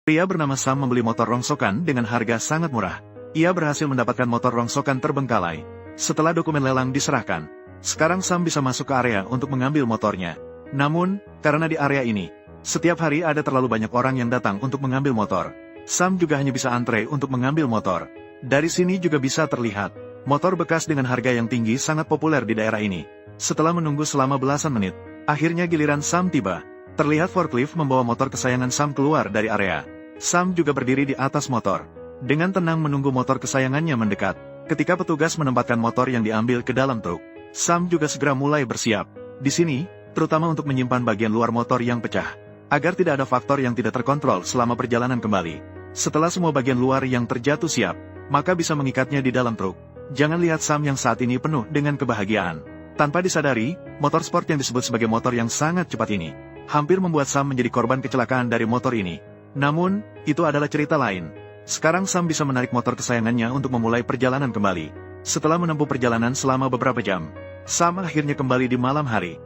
Pria bernama Sam membeli motor rongsokan dengan harga sangat murah. Ia berhasil mendapatkan motor rongsokan terbengkalai. Setelah dokumen lelang diserahkan, sekarang Sam bisa masuk ke area untuk mengambil motornya. Namun, karena di area ini, setiap hari ada terlalu banyak orang yang datang untuk mengambil motor. Sam juga hanya bisa antre untuk mengambil motor. Dari sini juga bisa terlihat, motor bekas dengan harga yang tinggi sangat populer di daerah ini. Setelah menunggu selama belasan menit, akhirnya giliran Sam tiba. Terlihat forklift membawa motor kesayangan Sam keluar dari area. Sam juga berdiri di atas motor, dengan tenang menunggu motor kesayangannya mendekat. Ketika petugas menempatkan motor yang diambil ke dalam truk, Sam juga segera mulai bersiap. Di sini, terutama untuk menyimpan bagian luar motor yang pecah, agar tidak ada faktor yang tidak terkontrol selama perjalanan kembali. Setelah semua bagian luar yang terjatuh siap, maka bisa mengikatnya di dalam truk. Jangan lihat Sam yang saat ini penuh dengan kebahagiaan. Tanpa disadari, motor sport yang disebut sebagai motor yang sangat cepat ini, hampir membuat Sam menjadi korban kecelakaan dari motor ini. Namun, itu adalah cerita lain. Sekarang Sam bisa menarik motor kesayangannya untuk memulai perjalanan kembali. Setelah menempuh perjalanan selama beberapa jam, Sam akhirnya kembali di malam hari.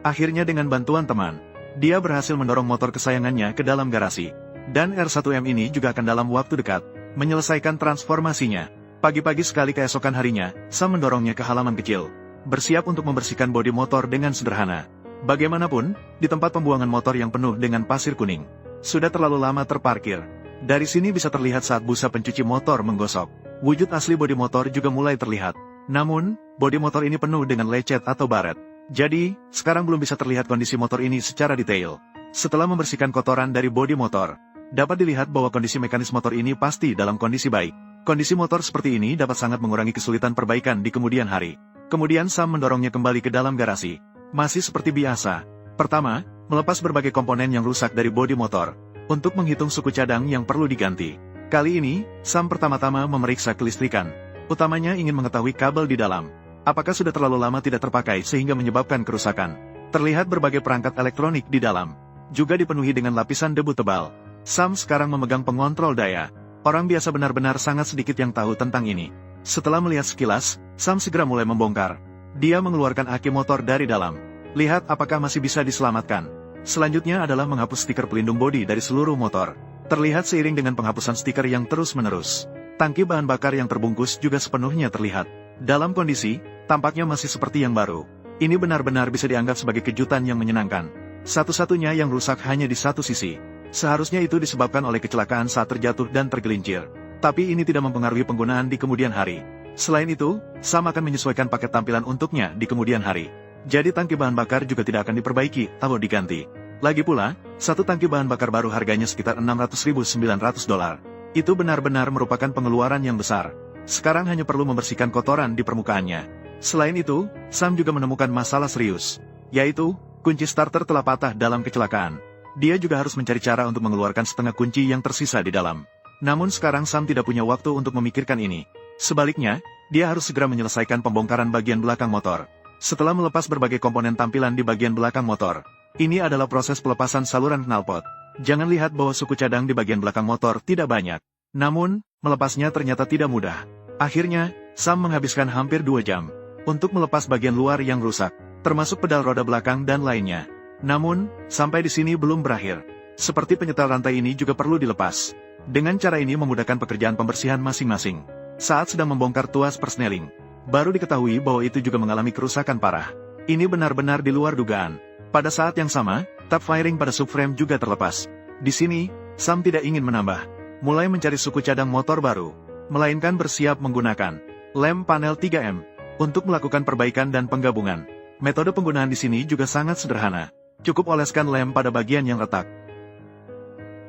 Akhirnya dengan bantuan teman, dia berhasil mendorong motor kesayangannya ke dalam garasi. Dan R1M ini juga akan dalam waktu dekat menyelesaikan transformasinya. Pagi-pagi sekali keesokan harinya, Sam mendorongnya ke halaman kecil, bersiap untuk membersihkan bodi motor dengan sederhana. Bagaimanapun, di tempat pembuangan motor yang penuh dengan pasir kuning, sudah terlalu lama terparkir. Dari sini bisa terlihat saat busa pencuci motor menggosok. Wujud asli bodi motor juga mulai terlihat. Namun, bodi motor ini penuh dengan lecet atau baret. Jadi, sekarang belum bisa terlihat kondisi motor ini secara detail. Setelah membersihkan kotoran dari bodi motor, dapat dilihat bahwa kondisi mekanis motor ini pasti dalam kondisi baik. Kondisi motor seperti ini dapat sangat mengurangi kesulitan perbaikan di kemudian hari. Kemudian Sam mendorongnya kembali ke dalam garasi. Masih seperti biasa. Pertama, melepas berbagai komponen yang rusak dari bodi motor, untuk menghitung suku cadang yang perlu diganti. Kali ini, Sam pertama-tama memeriksa kelistrikan. Utamanya ingin mengetahui kabel di dalam. Apakah sudah terlalu lama tidak terpakai sehingga menyebabkan kerusakan. Terlihat berbagai perangkat elektronik di dalam, juga dipenuhi dengan lapisan debu tebal. Sam sekarang memegang pengontrol daya. Orang biasa benar-benar sangat sedikit yang tahu tentang ini. Setelah melihat sekilas, Sam segera mulai membongkar. Dia mengeluarkan aki motor dari dalam. Lihat apakah masih bisa diselamatkan. Selanjutnya adalah menghapus stiker pelindung bodi dari seluruh motor. Terlihat seiring dengan penghapusan stiker yang terus-menerus. Tangki bahan bakar yang terbungkus juga sepenuhnya terlihat. Dalam kondisi, tampaknya masih seperti yang baru. Ini benar-benar bisa dianggap sebagai kejutan yang menyenangkan. Satu-satunya yang rusak hanya di satu sisi. Seharusnya itu disebabkan oleh kecelakaan saat terjatuh dan tergelincir. Tapi ini tidak mempengaruhi penggunaan di kemudian hari. Selain itu, Sam akan menyesuaikan paket tampilan untuknya di kemudian hari. Jadi tangki bahan bakar juga tidak akan diperbaiki atau diganti. Lagi pula, satu tangki bahan bakar baru harganya sekitar $600.900. Itu benar-benar merupakan pengeluaran yang besar. Sekarang hanya perlu membersihkan kotoran di permukaannya. Selain itu, Sam juga menemukan masalah serius, yaitu, kunci starter telah patah dalam kecelakaan. Dia juga harus mencari cara untuk mengeluarkan setengah kunci yang tersisa di dalam. Namun sekarang Sam tidak punya waktu untuk memikirkan ini. Sebaliknya, dia harus segera menyelesaikan pembongkaran bagian belakang motor. Setelah melepas berbagai komponen tampilan di bagian belakang motor, ini adalah proses pelepasan saluran knalpot. Jangan lihat bahwa suku cadang di bagian belakang motor tidak banyak. Namun, melepasnya ternyata tidak mudah. Akhirnya, Sam menghabiskan hampir 2 jam untuk melepas bagian luar yang rusak, termasuk pedal roda belakang dan lainnya. Namun, sampai di sini belum berakhir. Seperti penyetel rantai ini juga perlu dilepas. Dengan cara ini memudahkan pekerjaan pembersihan masing-masing. Saat sedang membongkar tuas persneling, baru diketahui bahwa itu juga mengalami kerusakan parah. Ini benar-benar di luar dugaan. Pada saat yang sama, tab firing pada subframe juga terlepas. Di sini, Sam tidak ingin menambah, mulai mencari suku cadang motor baru, melainkan bersiap menggunakan lem panel 3M untuk melakukan perbaikan dan penggabungan. Metode penggunaan di sini juga sangat sederhana. Cukup oleskan lem pada bagian yang retak.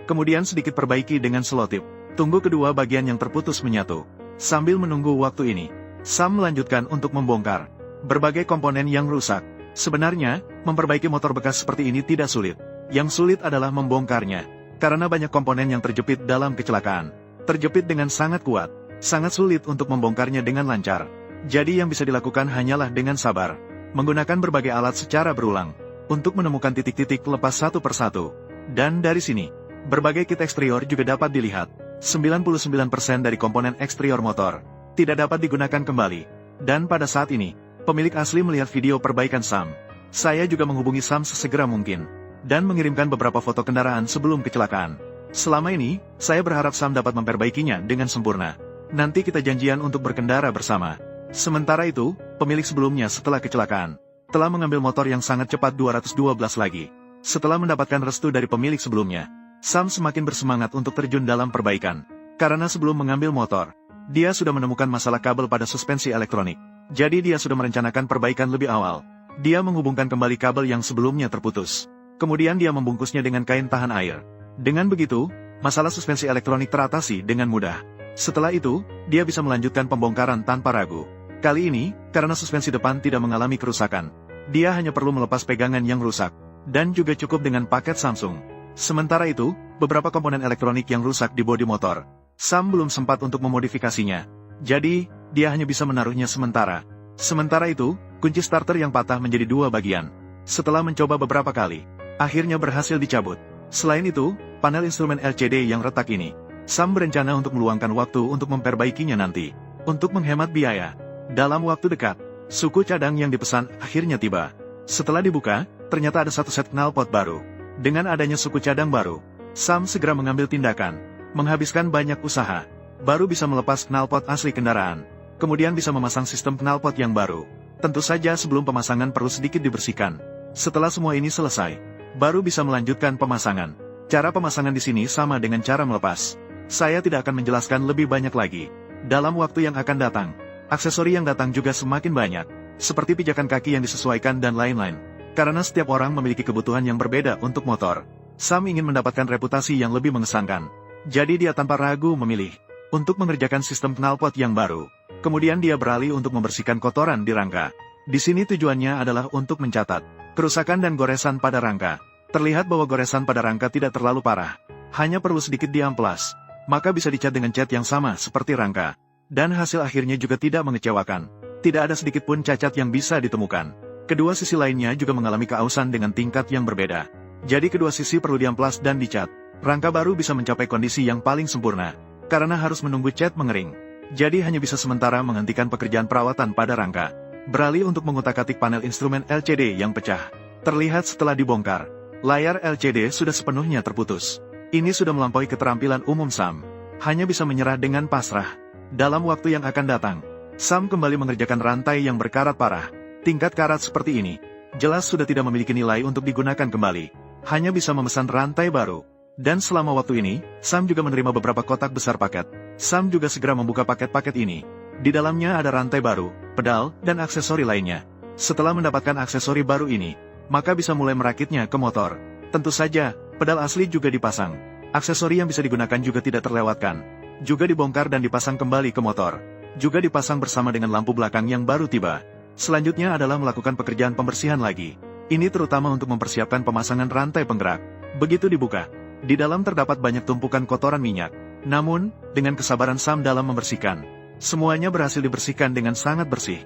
Kemudian sedikit perbaiki dengan selotip. Tunggu kedua bagian yang terputus menyatu. Sambil menunggu waktu ini, Sam melanjutkan untuk membongkar berbagai komponen yang rusak. Sebenarnya, memperbaiki motor bekas seperti ini tidak sulit. Yang sulit adalah membongkarnya, karena banyak komponen yang terjepit dalam kecelakaan. Terjepit dengan sangat kuat, sangat sulit untuk membongkarnya dengan lancar. Jadi yang bisa dilakukan hanyalah dengan sabar, menggunakan berbagai alat secara berulang, untuk menemukan titik-titik lepas satu persatu. Dan dari sini, berbagai kit eksterior juga dapat dilihat. 99% dari komponen eksterior motor tidak dapat digunakan kembali. Dan pada saat ini, pemilik asli melihat video perbaikan Sam. Saya juga menghubungi Sam sesegera mungkin. dan mengirimkan beberapa foto kendaraan sebelum kecelakaan. Selama ini, saya berharap Sam dapat memperbaikinya dengan sempurna. Nanti kita janjian untuk berkendara bersama. Sementara itu, pemilik sebelumnya setelah kecelakaan telah mengambil motor yang sangat cepat 212 lagi. Setelah mendapatkan restu dari pemilik sebelumnya, Sam semakin bersemangat untuk terjun dalam perbaikan. Karena sebelum mengambil motor, dia sudah menemukan masalah kabel pada suspensi elektronik. Jadi dia sudah merencanakan perbaikan lebih awal. Dia menghubungkan kembali kabel yang sebelumnya terputus. Kemudian dia membungkusnya dengan kain tahan air. Dengan begitu, masalah suspensi elektronik teratasi dengan mudah. Setelah itu, dia bisa melanjutkan pembongkaran tanpa ragu. Kali ini, karena suspensi depan tidak mengalami kerusakan, dia hanya perlu melepas pegangan yang rusak, dan juga cukup dengan paket Samsung. Sementara itu, beberapa komponen elektronik yang rusak di bodi motor, Sam belum sempat untuk memodifikasinya. Jadi, dia hanya bisa menaruhnya sementara. Sementara itu, kunci starter yang patah menjadi dua bagian. Setelah mencoba beberapa kali, akhirnya berhasil dicabut. Selain itu, panel instrumen LCD yang retak ini, Sam berencana untuk meluangkan waktu untuk memperbaikinya nanti. Untuk menghemat biaya, dalam waktu dekat, suku cadang yang dipesan akhirnya tiba. Setelah dibuka, ternyata ada satu set knalpot baru. Dengan adanya suku cadang baru, Sam segera mengambil tindakan, menghabiskan banyak usaha, baru bisa melepas knalpot asli kendaraan. Kemudian bisa memasang sistem knalpot yang baru. Tentu saja sebelum pemasangan perlu sedikit dibersihkan. Setelah semua ini selesai, baru bisa melanjutkan pemasangan. Cara pemasangan di sini sama dengan cara melepas. Saya tidak akan menjelaskan lebih banyak lagi. Dalam waktu yang akan datang, aksesori yang datang juga semakin banyak, seperti pijakan kaki yang disesuaikan dan lain-lain. Karena setiap orang memiliki kebutuhan yang berbeda untuk motor, Sam ingin mendapatkan reputasi yang lebih mengesankan. Jadi dia tanpa ragu memilih untuk mengerjakan sistem knalpot yang baru. Kemudian dia beralih untuk membersihkan kotoran di rangka. Di sini tujuannya adalah untuk mencatat kerusakan dan goresan pada rangka. Terlihat bahwa goresan pada rangka tidak terlalu parah, hanya perlu sedikit diamplas, maka bisa dicat dengan cat yang sama seperti rangka. Dan hasil akhirnya juga tidak mengecewakan. Tidak ada sedikit pun cacat yang bisa ditemukan. Kedua sisi lainnya juga mengalami keausan dengan tingkat yang berbeda. Jadi kedua sisi perlu diamplas dan dicat. Rangka baru bisa mencapai kondisi yang paling sempurna, karena harus menunggu cat mengering. Jadi hanya bisa sementara menghentikan pekerjaan perawatan pada rangka. Beralih untuk mengutak-atik panel instrumen LCD yang pecah. Terlihat setelah dibongkar, layar LCD sudah sepenuhnya terputus. Ini sudah melampaui keterampilan umum Sam. Hanya bisa menyerah dengan pasrah. Dalam waktu yang akan datang, Sam kembali mengerjakan rantai yang berkarat parah. Tingkat karat seperti ini, jelas sudah tidak memiliki nilai untuk digunakan kembali. Hanya bisa memesan rantai baru. Dan selama waktu ini, Sam juga menerima beberapa kotak besar paket. Sam juga segera membuka paket-paket ini. Di dalamnya ada rantai baru, pedal, dan aksesori lainnya. Setelah mendapatkan aksesori baru ini, maka bisa mulai merakitnya ke motor. Tentu saja, pedal asli juga dipasang. Aksesori yang bisa digunakan juga tidak terlewatkan. Juga dibongkar dan dipasang kembali ke motor. Juga dipasang bersama dengan lampu belakang yang baru tiba. Selanjutnya adalah melakukan pekerjaan pembersihan lagi. Ini terutama untuk mempersiapkan pemasangan rantai penggerak. Begitu dibuka, di dalam terdapat banyak tumpukan kotoran minyak. Namun, dengan kesabaran Sam dalam membersihkan, semuanya berhasil dibersihkan dengan sangat bersih.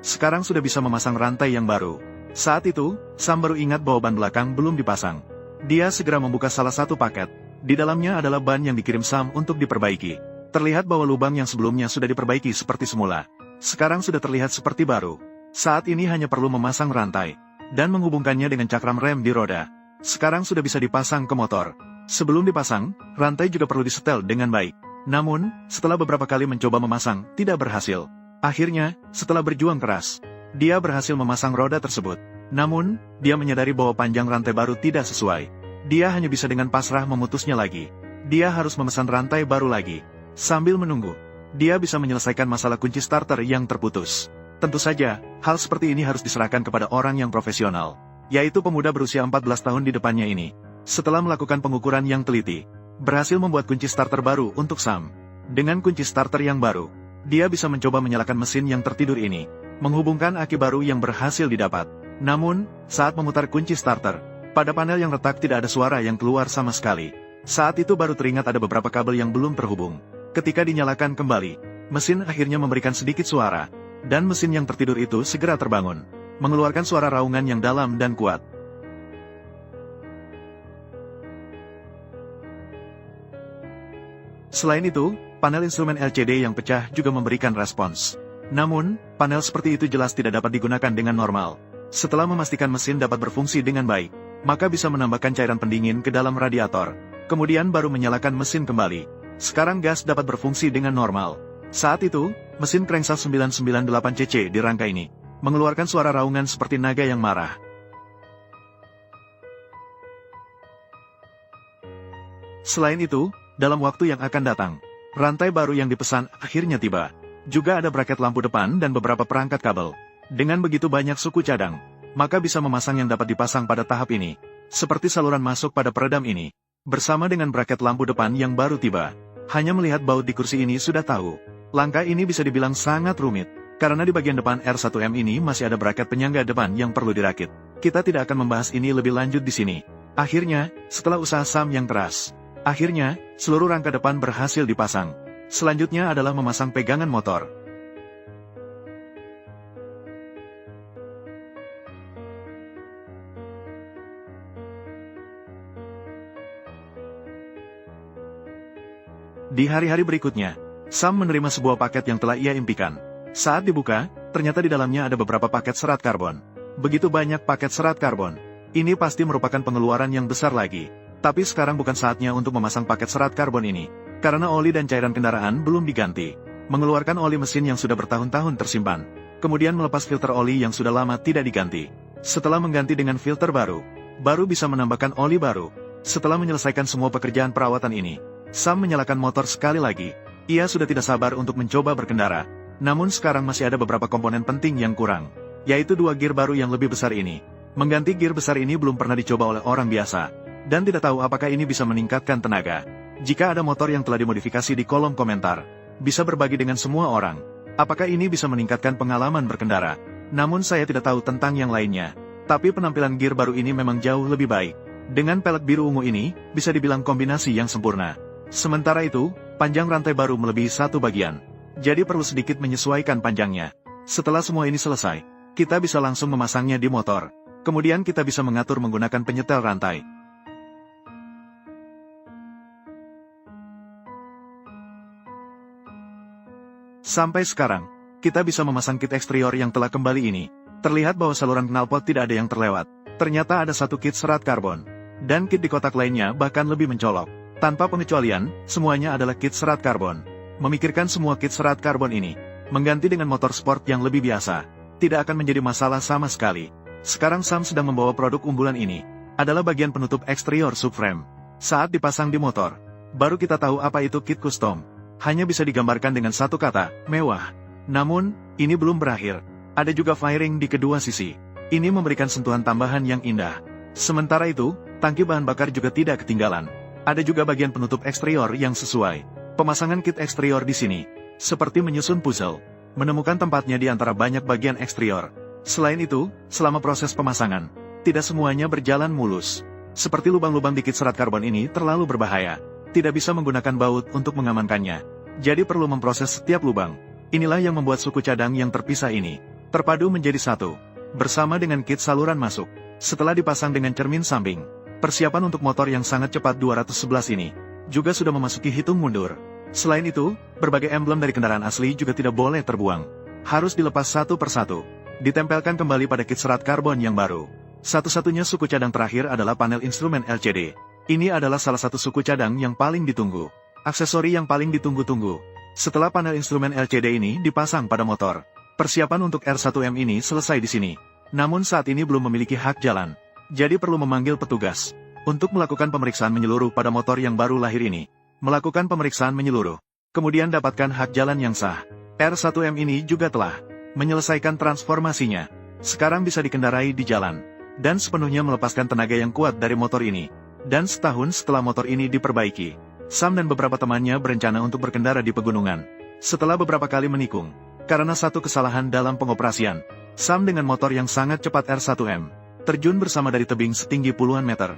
Sekarang sudah bisa memasang rantai yang baru. Saat itu, Sam baru ingat bahwa ban belakang belum dipasang. Dia segera membuka salah satu paket. Di dalamnya adalah ban yang dikirim Sam untuk diperbaiki. Terlihat bahwa lubang yang sebelumnya sudah diperbaiki seperti semula. Sekarang sudah terlihat seperti baru. Saat ini hanya perlu memasang rantai dan menghubungkannya dengan cakram rem di roda. Sekarang sudah bisa dipasang ke motor. Sebelum dipasang, rantai juga perlu disetel dengan baik. Namun, setelah beberapa kali mencoba memasang, tidak berhasil. Akhirnya, setelah berjuang keras, dia berhasil memasang roda tersebut. Namun, dia menyadari bahwa panjang rantai baru tidak sesuai. Dia hanya bisa dengan pasrah memutusnya lagi. Dia harus memesan rantai baru lagi. Sambil menunggu, dia bisa menyelesaikan masalah kunci starter yang terputus. Tentu saja, hal seperti ini harus diserahkan kepada orang yang profesional, yaitu pemuda berusia 14 tahun di depannya ini. Setelah melakukan pengukuran yang teliti, berhasil membuat kunci starter baru untuk Sam. Dengan kunci starter yang baru, dia bisa mencoba menyalakan mesin yang tertidur ini, menghubungkan aki baru yang berhasil didapat. Namun, saat memutar kunci starter, pada panel yang retak tidak ada suara yang keluar sama sekali. Saat itu baru teringat ada beberapa kabel yang belum terhubung. Ketika dinyalakan kembali, mesin akhirnya memberikan sedikit suara, dan mesin yang tertidur itu segera terbangun, mengeluarkan suara raungan yang dalam dan kuat. Selain itu, panel instrumen LCD yang pecah juga memberikan respons. Namun, panel seperti itu jelas tidak dapat digunakan dengan normal. Setelah memastikan mesin dapat berfungsi dengan baik, maka bisa menambahkan cairan pendingin ke dalam radiator. Kemudian baru menyalakan mesin kembali. Sekarang gas dapat berfungsi dengan normal. Saat itu, mesin crankshaft 998cc di rangka ini mengeluarkan suara raungan seperti naga yang marah. Selain itu, dalam waktu yang akan datang, rantai baru yang dipesan akhirnya tiba. Juga ada braket lampu depan dan beberapa perangkat kabel. Dengan begitu banyak suku cadang, maka bisa memasang yang dapat dipasang pada tahap ini. Seperti saluran masuk pada peredam ini. Bersama dengan braket lampu depan yang baru tiba. Hanya melihat baut di kursi ini sudah tahu. Langkah ini bisa dibilang sangat rumit. Karena di bagian depan R1M ini masih ada braket penyangga depan yang perlu dirakit. Kita tidak akan membahas ini lebih lanjut di sini. Akhirnya, setelah usaha Sam yang keras, akhirnya, seluruh rangka depan berhasil dipasang. Selanjutnya adalah memasang pegangan motor. Di hari-hari berikutnya, Sam menerima sebuah paket yang telah ia impikan. Saat dibuka, ternyata di dalamnya ada beberapa paket serat karbon. Begitu banyak paket serat karbon. Ini pasti merupakan pengeluaran yang besar lagi. Tapi sekarang bukan saatnya untuk memasang paket serat karbon ini. Karena oli dan cairan kendaraan belum diganti. Mengeluarkan oli mesin yang sudah bertahun-tahun tersimpan. Kemudian melepas filter oli yang sudah lama tidak diganti. Setelah mengganti dengan filter baru bisa menambahkan oli baru. Setelah menyelesaikan semua pekerjaan perawatan ini, Sam menyalakan motor sekali lagi. Ia sudah tidak sabar untuk mencoba berkendara. Namun sekarang masih ada beberapa komponen penting yang kurang. Yaitu 2 gear baru yang lebih besar ini. Mengganti gear besar ini belum pernah dicoba oleh orang biasa. Dan tidak tahu apakah ini bisa meningkatkan tenaga. Jika ada motor yang telah dimodifikasi di kolom komentar, bisa berbagi dengan semua orang. Apakah ini bisa meningkatkan pengalaman berkendara? Namun saya tidak tahu tentang yang lainnya. Tapi penampilan gear baru ini memang jauh lebih baik. Dengan pelek biru ungu ini, bisa dibilang kombinasi yang sempurna. Sementara itu, panjang rantai baru melebihi 1 bagian. Jadi perlu sedikit menyesuaikan panjangnya. Setelah semua ini selesai, kita bisa langsung memasangnya di motor. Kemudian kita bisa mengatur menggunakan penyetel rantai. Sampai sekarang, kita bisa memasang kit eksterior yang telah kembali ini. Terlihat bahwa saluran knalpot tidak ada yang terlewat. Ternyata ada 1 kit serat karbon. Dan kit di kotak lainnya bahkan lebih mencolok. Tanpa pengecualian, semuanya adalah kit serat karbon. Memikirkan semua kit serat karbon ini, mengganti dengan motor sport yang lebih biasa, tidak akan menjadi masalah sama sekali. Sekarang Sam sedang membawa produk unggulan ini. Adalah bagian penutup eksterior subframe. Saat dipasang di motor, baru kita tahu apa itu kit custom. Hanya bisa digambarkan dengan 1 kata, mewah. Namun, ini belum berakhir. Ada juga fairing di kedua sisi. Ini memberikan sentuhan tambahan yang indah. Sementara itu, tangki bahan bakar juga tidak ketinggalan. Ada juga bagian penutup eksterior yang sesuai. Pemasangan kit eksterior di sini, seperti menyusun puzzle, menemukan tempatnya di antara banyak bagian eksterior. Selain itu, selama proses pemasangan, tidak semuanya berjalan mulus. Seperti lubang-lubang di kit serat karbon ini terlalu berbahaya. Tidak bisa menggunakan baut untuk mengamankannya. Jadi perlu memproses setiap lubang. Inilah yang membuat suku cadang yang terpisah ini terpadu menjadi satu. Bersama dengan kit saluran masuk. Setelah dipasang dengan cermin samping, persiapan untuk motor yang sangat cepat 211 ini juga sudah memasuki hitung mundur. Selain itu, berbagai emblem dari kendaraan asli juga tidak boleh terbuang. Harus dilepas satu persatu. Ditempelkan kembali pada kit serat karbon yang baru. Satu-satunya suku cadang terakhir adalah panel instrumen LCD. Ini adalah salah satu suku cadang yang paling ditunggu. Aksesori yang paling ditunggu-tunggu. Setelah panel instrumen LCD ini dipasang pada motor, persiapan untuk R1M ini selesai di sini. Namun saat ini belum memiliki hak jalan. Jadi perlu memanggil petugas untuk melakukan pemeriksaan menyeluruh pada motor yang baru lahir ini. Melakukan pemeriksaan menyeluruh. Kemudian dapatkan hak jalan yang sah. R1M ini juga telah menyelesaikan transformasinya. Sekarang bisa dikendarai di jalan. Dan sepenuhnya melepaskan tenaga yang kuat dari motor ini. Dan setahun setelah motor ini diperbaiki, Sam dan beberapa temannya berencana untuk berkendara di pegunungan. Setelah beberapa kali menikung, karena satu kesalahan dalam pengoperasian, Sam dengan motor yang sangat cepat R1M, terjun bersama dari tebing setinggi puluhan meter.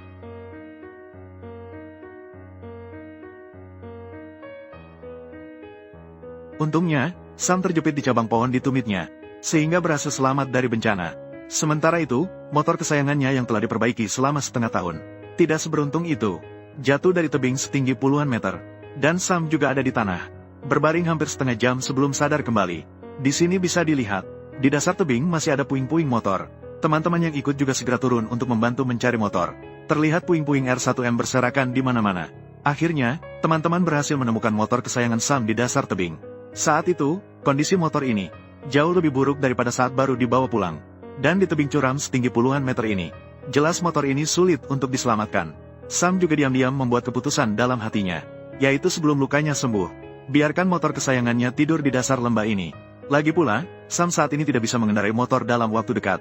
Untungnya, Sam terjepit di cabang pohon di tumitnya, sehingga berhasil selamat dari bencana. Sementara itu, motor kesayangannya yang telah diperbaiki selama setengah tahun, tidak seberuntung itu. Jatuh dari tebing setinggi puluhan meter. Dan Sam juga ada di tanah. berbaring hampir setengah jam sebelum sadar kembali. Di sini bisa dilihat, di dasar tebing masih ada puing-puing motor. Teman-teman yang ikut juga segera turun untuk membantu mencari motor. Terlihat puing-puing R1M berserakan di mana-mana. Akhirnya, teman-teman berhasil menemukan motor kesayangan Sam di dasar tebing. Saat itu, kondisi motor ini jauh lebih buruk daripada saat baru dibawa pulang. Dan di tebing curam setinggi puluhan meter ini, jelas motor ini sulit untuk diselamatkan. Sam juga diam-diam membuat keputusan dalam hatinya, yaitu sebelum lukanya sembuh, biarkan motor kesayangannya tidur di dasar lembah ini. Lagi pula, Sam saat ini tidak bisa mengendarai motor dalam waktu dekat.